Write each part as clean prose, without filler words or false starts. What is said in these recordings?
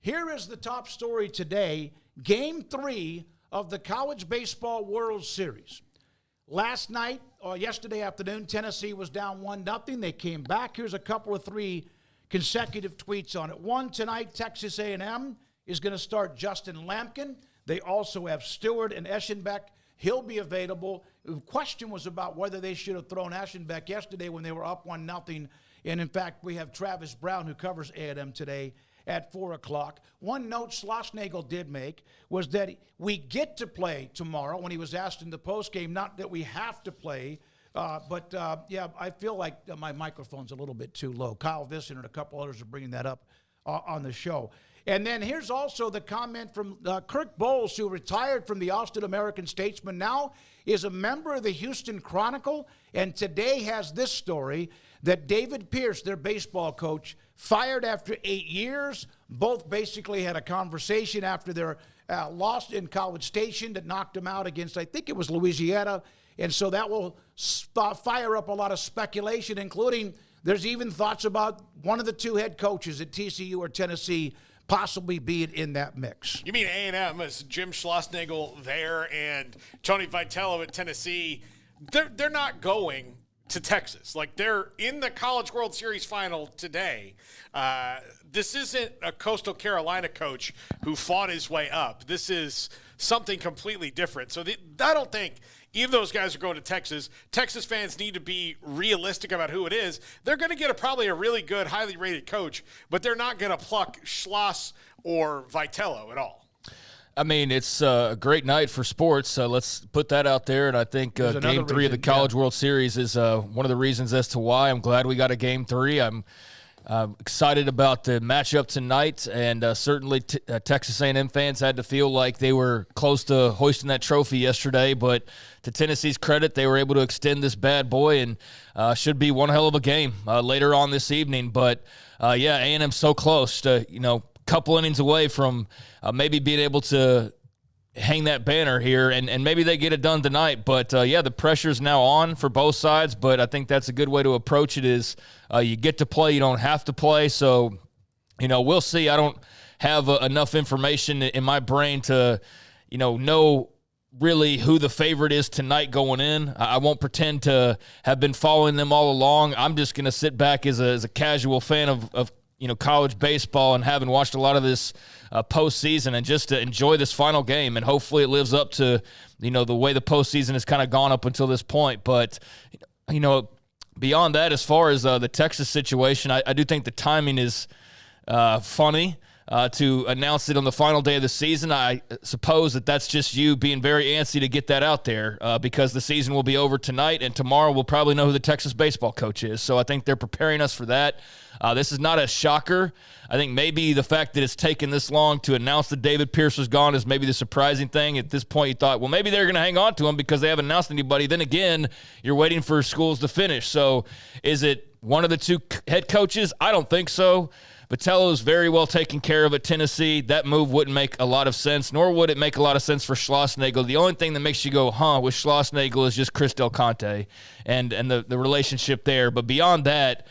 Here is the top story today, Game 3 of the College Baseball World Series. Last night, or yesterday afternoon, Tennessee was down 1-0. They came back. Here's a couple of 3 consecutive tweets on it. One, tonight, Texas A&M is going to start Justin Lampkin. They also have Stewart and Eschenbeck. He'll be available. The question was about whether they should have thrown Eschenbeck yesterday when they were up 1-0. And, in fact, we have Travis Brown, who covers A&M today, at 4 o'clock. One note Schlossnagle did make was that we get to play tomorrow when he was asked in the postgame, not that we have to play. Yeah, I feel like my microphone's a little bit too low. Kyle Visson and a couple others are bringing that up on the show. And then here's also the comment from Kirk Bowles, who retired from the Austin American-Statesman, now is a member of the Houston Chronicle, and today has this story that David Pierce, their baseball coach, fired after 8 years. Both basically had a conversation after their loss in College Station that knocked them out against, I think it was Louisiana. And so that will fire up a lot of speculation, including there's even thoughts about one of the 2 head coaches at TCU or Tennessee possibly being in that mix. You mean A&M as Jim Schlossnagle there and Tony Vitello at Tennessee? They're not going to Texas. Like, they're in the College World Series final today. This isn't a Coastal Carolina coach who fought his way up. This is something completely different. So I don't think even those guys are going to Texas. Texas fans need to be realistic about who it is. They're going to get probably a really good, highly rated coach, but they're not going to pluck Schloss or Vitello at all. I mean, it's a great night for sports. Let's put that out there. And I think Game 3 of the College World Series is one of the reasons as to why I'm glad we got a Game 3. I'm excited about the matchup tonight, and certainly Texas A&M fans had to feel like they were close to hoisting that trophy yesterday. But to Tennessee's credit, they were able to extend this bad boy, and should be one hell of a game later on this evening. But, yeah, A&M so close to, couple innings away from maybe being able to hang that banner here, and maybe they get it done tonight. But, yeah, the pressure's now on for both sides, but I think that's a good way to approach it is you get to play, you don't have to play. So, we'll see. I don't have enough information in my brain to, know really who the favorite is tonight going in. I won't pretend to have been following them all along. I'm just going to sit back as a casual fan of college baseball and having watched a lot of this postseason and just to enjoy this final game. And hopefully it lives up to, the way the postseason has kind of gone up until this point. But, beyond that, as far as the Texas situation, I do think the timing is funny to announce it on the final day of the season. I suppose that's just you being very antsy to get that out there because the season will be over tonight, and tomorrow we'll probably know who the Texas baseball coach is. So I think they're preparing us for that. This is not a shocker. I think maybe the fact that it's taken this long to announce that David Pierce was gone is maybe the surprising thing. At this point, you thought, well, maybe they're going to hang on to him because they haven't announced anybody. Then again, you're waiting for schools to finish. So is it one of the 2 head coaches? I don't think so. Vitello's very well taken care of at Tennessee. That move wouldn't make a lot of sense, nor would it make a lot of sense for Schlossnagle. The only thing that makes you go, with Schlossnagle is just Chris Del Conte and the relationship there. But beyond that,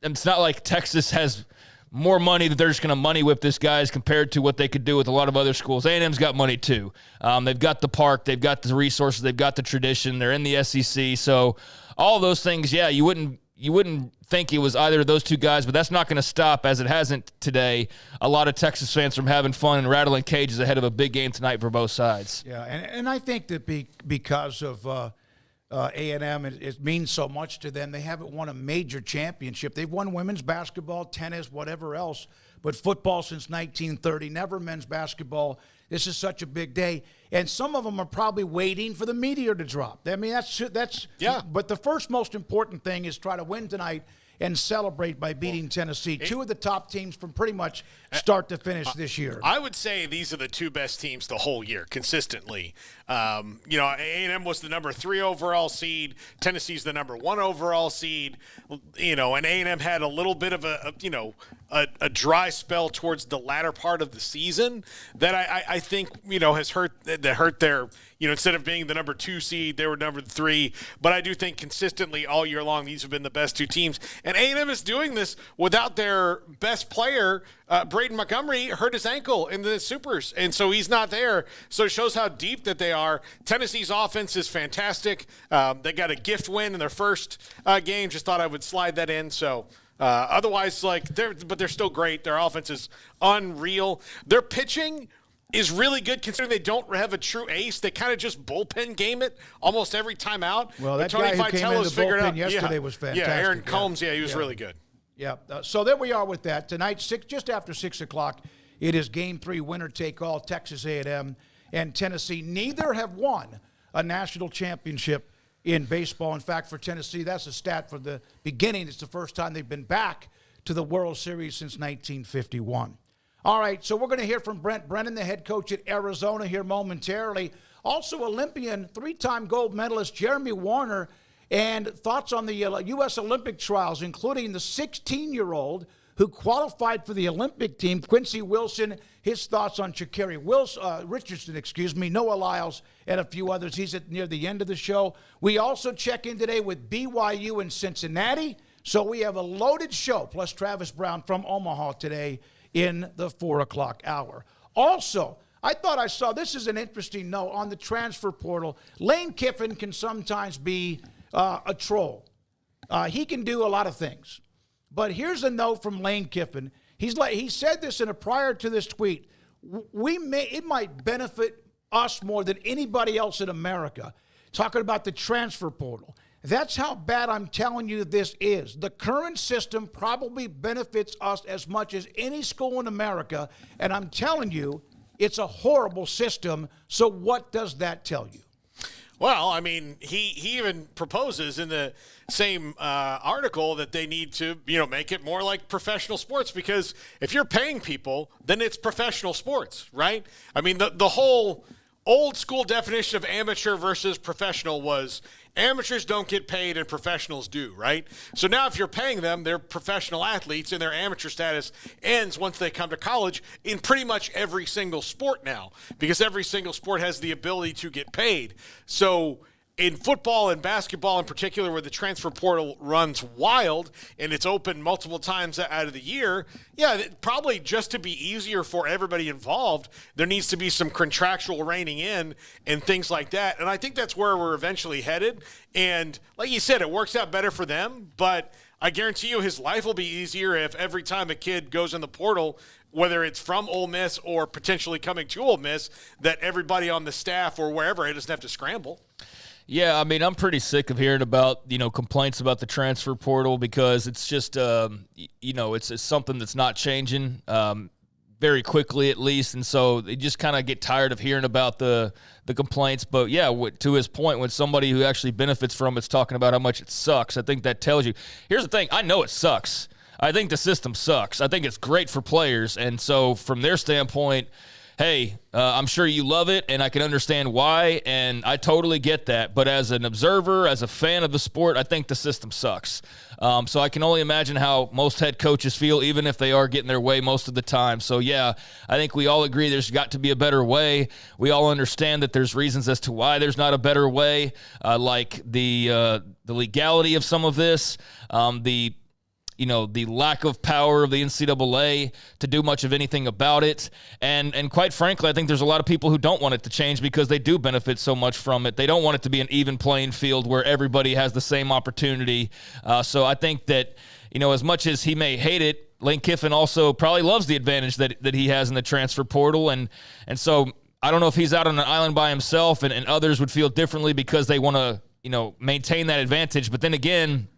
it's not like Texas has more money that they're just going to money whip this guy as compared to what they could do with a lot of other schools. A&M's got money too. They've got the park. They've got the resources. They've got the tradition. They're in the SEC. So all those things, yeah, you wouldn't think it was either of those 2 guys, but that's not going to stop, as it hasn't today, a lot of Texas fans from having fun and rattling cages ahead of a big game tonight for both sides. Yeah, and I think that because of A&M, it means so much to them. They haven't won a major championship. They've won women's basketball, tennis, whatever else, but football since 1930, never men's basketball. This is such a big day. And some of them are probably waiting for the meteor to drop. I mean, that's yeah. But the first most important thing is try to win tonight and celebrate by beating Tennessee, 2 of the top teams from pretty much start to finish this year. I would say these are the 2 best teams the whole year, consistently. A&M was the number 3 overall seed. Tennessee's the number 1 overall seed. And A&M had a little bit of a dry spell towards the latter part of the season that I think, has hurt their, instead of being the number 2 seed, they were number 3. But I do think consistently all year long, these have been the best 2 teams. And A&M is doing this without their best player, Braden Montgomery, hurt his ankle in the Supers. And so he's not there. So it shows how deep that they are. Tennessee's offense is fantastic. They got a gift win in their first game. Just thought I would slide that in. So otherwise, they're still great. Their offense is unreal. Their pitching is really good considering they don't have a true ace. They kind of just bullpen game it almost every time out. Well, that Tony guy who came in the bullpen yesterday was fantastic. Yeah, Aaron Combs, he was really good. Yeah, so there we are with that. Tonight, just after 6 o'clock, it is Game 3, winner-take-all, Texas A&M and Tennessee. Neither have won a national championship in baseball. In fact, for Tennessee, that's a stat for the beginning. It's the first time they've been back to the World Series since 1951. All right, so we're going to hear from Brent Brennan, the head coach at Arizona, here momentarily. Also, Olympian, 3-time gold medalist Jeremy Warner, and thoughts on the U.S. Olympic trials, including the 16-year-old who qualified for the Olympic team, Quincy Wilson, his thoughts on Sha'Carri Richardson, Noah Lyles, and a few others. He's near the end of the show. We also check in today with BYU in Cincinnati. So we have a loaded show, plus Travis Brown from Omaha today in the 4 o'clock hour. Also, I thought I saw, this is an interesting note, on the transfer portal. Lane Kiffin can sometimes be a troll. He can do a lot of things. But here's a note from Lane Kiffin. He said this prior to this tweet. It might benefit us more than anybody else in America. Talking about the transfer portal. That's how bad I'm telling you this is. The current system probably benefits us as much as any school in America. And I'm telling you, it's a horrible system. So what does that tell you? Well, I mean, he even proposes in the same article that they need to, make it more like professional sports, because if you're paying people, then it's professional sports, right? I mean, the whole old school definition of amateur versus professional was amateurs don't get paid and professionals do, right? So now if you're paying them, they're professional athletes and their amateur status ends once they come to college in pretty much every single sport now, because every single sport has the ability to get paid. So in football and basketball in particular, where the transfer portal runs wild and it's open multiple times out of the year, probably just to be easier for everybody involved, there needs to be some contractual reining in and things like that. And I think that's where we're eventually headed. And like you said, it works out better for them, but I guarantee you his life will be easier if every time a kid goes in the portal, whether it's from Ole Miss or potentially coming to Ole Miss, that everybody on the staff or wherever, it doesn't have to scramble. Yeah, I mean, I'm pretty sick of hearing about, complaints about the transfer portal, because it's just, it's something that's not changing very quickly, at least. And so they just kind of get tired of hearing about the complaints. But, yeah, to his point, when somebody who actually benefits from it's talking about how much it sucks, I think that tells you. Here's the thing. I know it sucks. I think the system sucks. I think it's great for players. And so from their standpoint, hey, I'm sure you love it, and I can understand why, and I totally get that. But as an observer, as a fan of the sport, I think the system sucks. So I can only imagine how most head coaches feel, even if they are getting their way most of the time. So, yeah, I think we all agree there's got to be a better way. We all understand that there's reasons as to why there's not a better way, like the legality of some of this, the lack of power of the NCAA to do much of anything about it. And quite frankly, I think there's a lot of people who don't want it to change because they do benefit so much from it. They don't want it to be an even playing field where everybody has the same opportunity. So I think that, as much as he may hate it, Lane Kiffin also probably loves the advantage that he has in the transfer portal. And so I don't know if he's out on an island by himself and others would feel differently because they want to, maintain that advantage. But then again,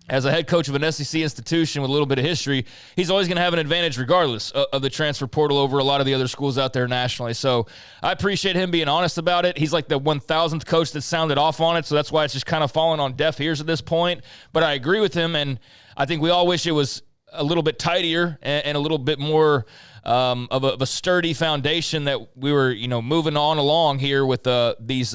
as a head coach of an SEC institution with a little bit of history, he's always going to have an advantage regardless of the transfer portal over a lot of the other schools out there nationally. So I appreciate him being honest about it. He's like the 1,000th coach that sounded off on it, so that's why it's just kind of fallen on deaf ears at this point. But I agree with him, and I think we all wish it was a little bit tidier and a little bit more of a sturdy foundation that we were, moving on along here with these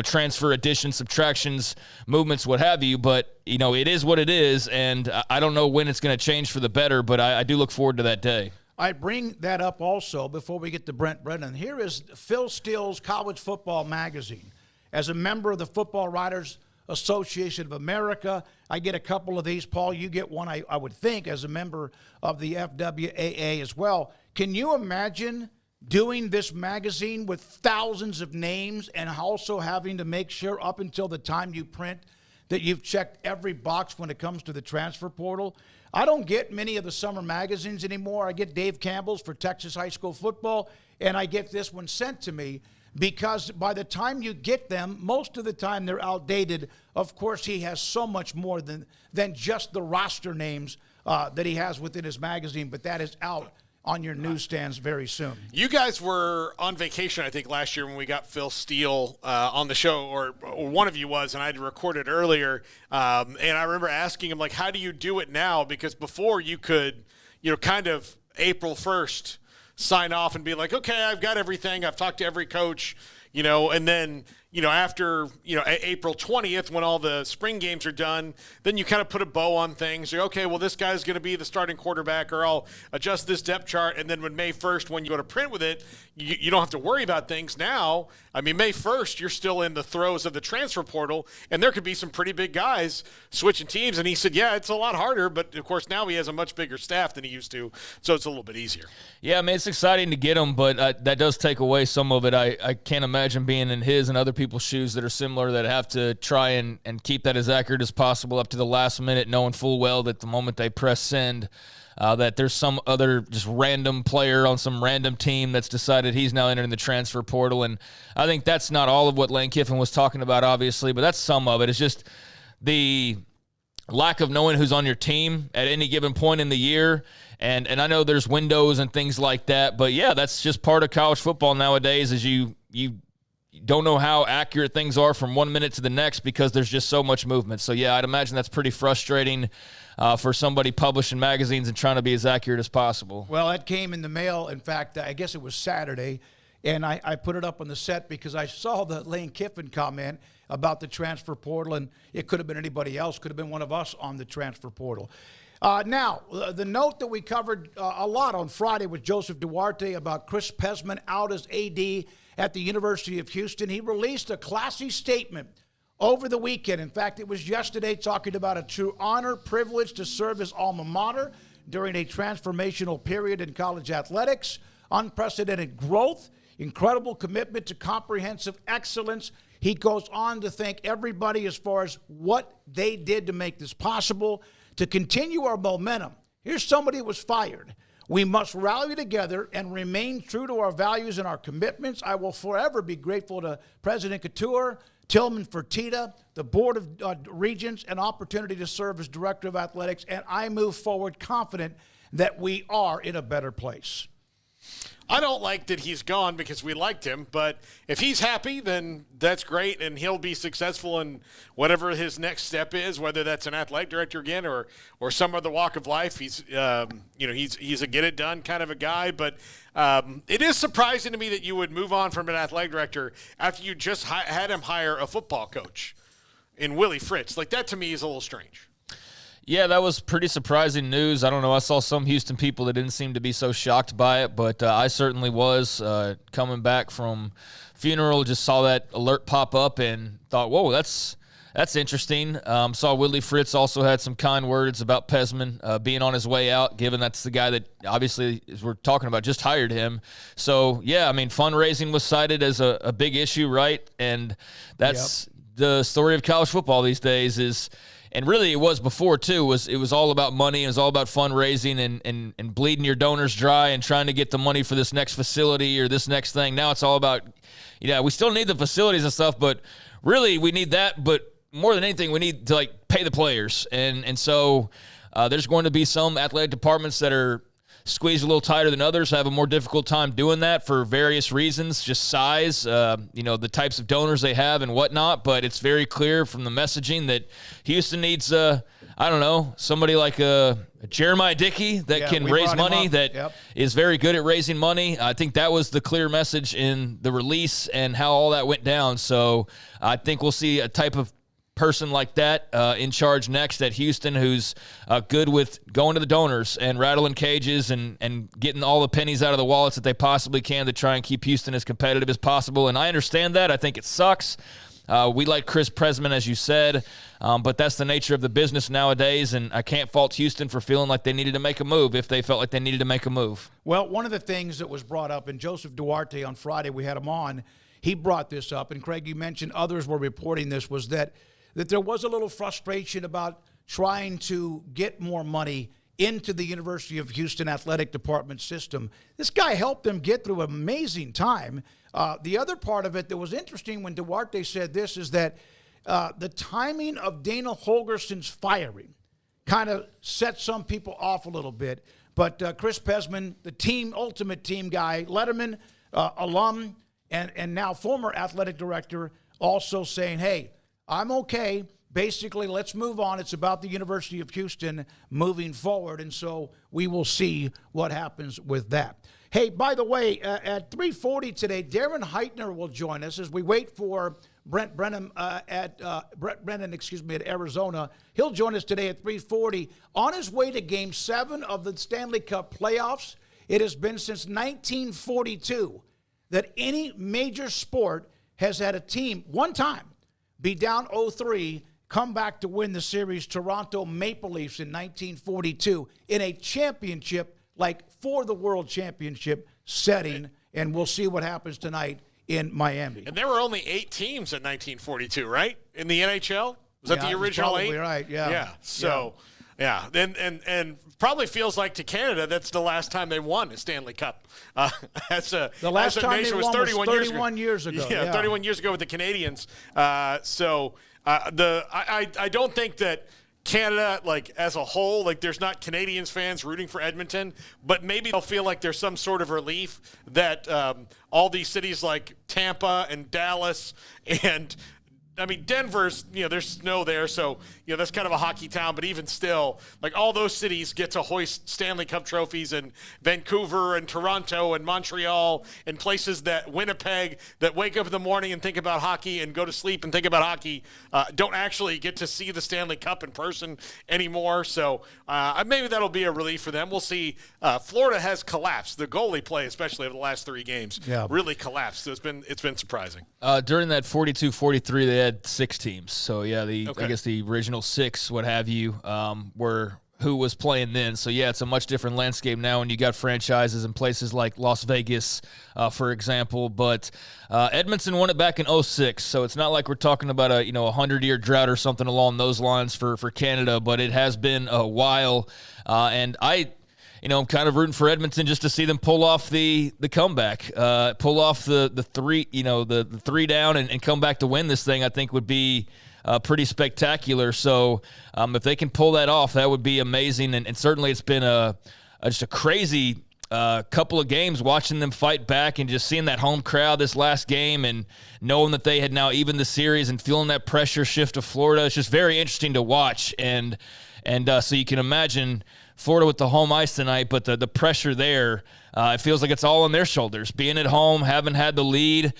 transfer additions, subtractions, movements, what have you. But, it is what it is, and I don't know when it's going to change for the better, but I do look forward to that day. I bring that up also before we get to Brent Brennan. Here is Phil Steele's College Football Magazine. As a member of the Football Writers Association of America, I get a couple of these. Paul, you get one, I would think, as a member of the FWAA as well. Can you imagine doing this magazine with thousands of names and also having to make sure up until the time you print that you've checked every box when it comes to the transfer portal? I don't get many of the summer magazines anymore. I get Dave Campbell's for Texas high school football, and I get this one sent to me because by the time you get them, most of the time they're outdated. Of course, he has so much more than just the roster names that he has within his magazine, but that is out on your newsstands very soon. You guys were on vacation, I think, last year when we got Phil Steele on the show, or one of you was, and I had recorded earlier. And I remember asking him, like, how do you do it now? Because before you could, kind of April 1st sign off and be like, okay, I've got everything. I've talked to every coach, and then, after, April 20th, when all the spring games are done, then you kind of put a bow on things. You're, okay, well, this guy's going to be the starting quarterback, or I'll adjust this depth chart. And then when May 1st, when you go to print with it, you don't have to worry about things now. I mean, May 1st, you're still in the throes of the transfer portal, and there could be some pretty big guys switching teams. And he said, yeah, it's a lot harder, but of course now he has a much bigger staff than he used to, so it's a little bit easier. Yeah, I mean, it's exciting to get him, but that does take away some of it. I can't imagine being in his and other people's shoes that are similar, that have to try and keep that as accurate as possible up to the last minute, knowing full well that the moment they press send, that there's some other just random player on some random team that's decided he's now entering the transfer portal. And I think that's not all of what Lane Kiffin was talking about, obviously, but that's some of it. It's just the lack of knowing who's on your team at any given point in the year. And I know there's windows and things like that, but yeah, that's just part of college football nowadays, is you don't know how accurate things are from 1 minute to the next because there's just so much movement. So yeah, I'd imagine that's pretty frustrating for somebody publishing magazines and trying to be as accurate as possible. Well, that came in the mail. In fact, I guess it was Saturday, and I put it up on the set because I saw the Lane Kiffin comment about the transfer portal, and it could have been anybody else, could have been one of us on the transfer portal. Now, the note that we covered a lot on Friday with Joseph Duarte about Chris Pesman out as AD at the University of Houston. He released a classy statement over the weekend. In fact, it was yesterday, talking about a true honor, privilege to serve his alma mater during a transformational period in college athletics, unprecedented growth, incredible commitment to comprehensive excellence. He goes on to thank everybody as far as what they did to make this possible, to continue our momentum. Here's somebody who was fired. We must rally together and remain true to our values and our commitments. I will forever be grateful to President Couture, Tillman Fertitta, the Board of Regents, an opportunity to serve as Director of Athletics, and I move forward confident that we are in a better place. I don't like that he's gone because we liked him, but if he's happy, then that's great, and he'll be successful in whatever his next step is, whether that's an athletic director again or some other walk of life. He's he's a get it done kind of a guy, but it is surprising to me that you would move on from an athletic director after you just had him hire a football coach in Willie Fritz. Like, that to me is a little strange. Yeah, that was pretty surprising news. I don't know. I saw some Houston people that didn't seem to be so shocked by it, but I certainly was. Coming back from funeral, just saw that alert pop up and thought, whoa, that's interesting. Saw Willie Fritz also had some kind words about Pesman being on his way out, given that's the guy that obviously, as we're talking about, just hired him. So, yeah, I mean, fundraising was cited as a big issue, right? And that's the story of college football these days is – and really, it was before, too. It was all about money. It was all about fundraising and bleeding your donors dry and trying to get the money for this next facility or this next thing. Now it's all about, we still need the facilities and stuff, but really we need that. But more than anything, we need to, pay the players. And so there's going to be some athletic departments that are squeezed a little tighter than others, have a more difficult time doing that for various reasons, just size, the types of donors they have and whatnot. But it's very clear from the messaging that Houston needs a I don't know, somebody like Jeremiah Dickey that can raise money, that is very good at raising money. I think that was the clear message in the release and how all that went down. So I think we'll see a type of person like that in charge next at Houston, who's good with going to the donors and rattling cages and getting all the pennies out of the wallets that they possibly can to try and keep Houston as competitive as possible. And I understand that. I think it sucks. We like Chris Presman, as you said, but that's the nature of the business nowadays, and I can't fault Houston for feeling like they needed to make a move if they felt like they needed to make a move. Well, one of the things that was brought up, and Joseph Duarte on Friday, we had him on, he brought this up, and Craig, you mentioned others were reporting this, was that there was a little frustration about trying to get more money into the University of Houston athletic department system. This guy helped them get through an amazing time. The other part of it that was interesting when Duarte said this is that the timing of Dana Holgerson's firing kind of set some people off a little bit. But Chris Pesman, the ultimate team guy, Letterman, alum, and now former athletic director, also saying, hey, I'm okay. Basically, let's move on. It's about the University of Houston moving forward, and so we will see what happens with that. Hey, by the way, at 3:40 today, Darren Heitner will join us as we wait for Brent Brennan at Arizona. He'll join us today at 3:40 on his way to Game 7 of the Stanley Cup playoffs. It has been since 1942 that any major sport has had a team one time be down 0-3, come back to win the series. Toronto Maple Leafs in 1942 in a championship, like for the World Championship setting, and we'll see what happens tonight in Miami. And there were only 8 teams in 1942, right? In the NHL? Was that the original 8? Right, yeah. Yeah, so, yeah. And probably feels like to Canada that's the last time they won a Stanley Cup. The last time they won was 31 years ago. Yeah, 31 years ago with the Canadians. I don't think that Canada, like, as a whole, like, there's not Canadians fans rooting for Edmonton, but maybe they'll feel like there's some sort of relief that all these cities like Tampa and Dallas and I mean, Denver's, there's snow there, so, that's kind of a hockey town. But even still, like, all those cities get to hoist Stanley Cup trophies, and Vancouver and Toronto and Montreal and places that Winnipeg that wake up in the morning and think about hockey and go to sleep and think about hockey don't actually get to see the Stanley Cup in person anymore. So maybe that'll be a relief for them. We'll see. Florida has collapsed. The goalie play, especially over the last 3 games, really collapsed. So it's been surprising. During that 42-43, they had 6 teams. So, yeah, I guess the original 6, what have you, were who was playing then. So, yeah, it's a much different landscape now when you got franchises in places like Las Vegas, for example. But Edmonton won it back in 2006, so it's not like we're talking about a 100-year drought or something along those lines for Canada, but it has been a while. And I'm kind of rooting for Edmonton just to see them pull off the comeback, pull off the 3, the 3 down and come back to win this thing. I think would be pretty spectacular. So if they can pull that off, that would be amazing. And certainly it's been just a crazy couple of games watching them fight back and just seeing that home crowd this last game and knowing that they had now evened the series and feeling that pressure shift to Florida. It's just very interesting to watch. And so you can imagine Florida with the home ice tonight, but the pressure there, it feels like it's all on their shoulders. Being at home, haven't had the lead.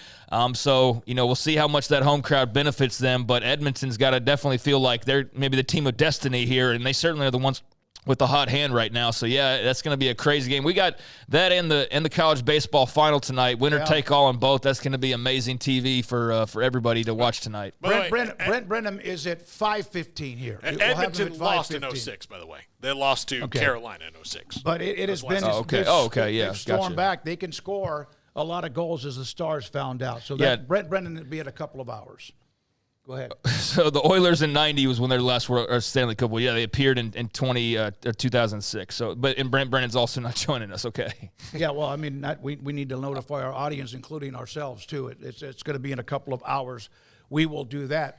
So, we'll see how much that home crowd benefits them, but Edmonton's got to definitely feel like they're maybe the team of destiny here, and they certainly are the ones with the hot hand right now. So, yeah, that's going to be a crazy game. We got that in the college baseball final tonight. Winner take all on both. That's going to be amazing TV for everybody to watch tonight. Brent Brenham is at 5:15 here. Edmonton lost in 06, by the way. They lost to Carolina in 06. But it has been they've stormed back. They can score a lot of goals, as the Stars found out. So Brent Brennan will be at a couple of hours. Go ahead. So the Oilers in 90 was when their last Stanley Cup. Well, yeah, they appeared in 2006. So, and Brent Brennan's also not joining us. Okay. Yeah, well, I mean, we need to notify our audience, including ourselves too. It's going to be in a couple of hours. We will do that.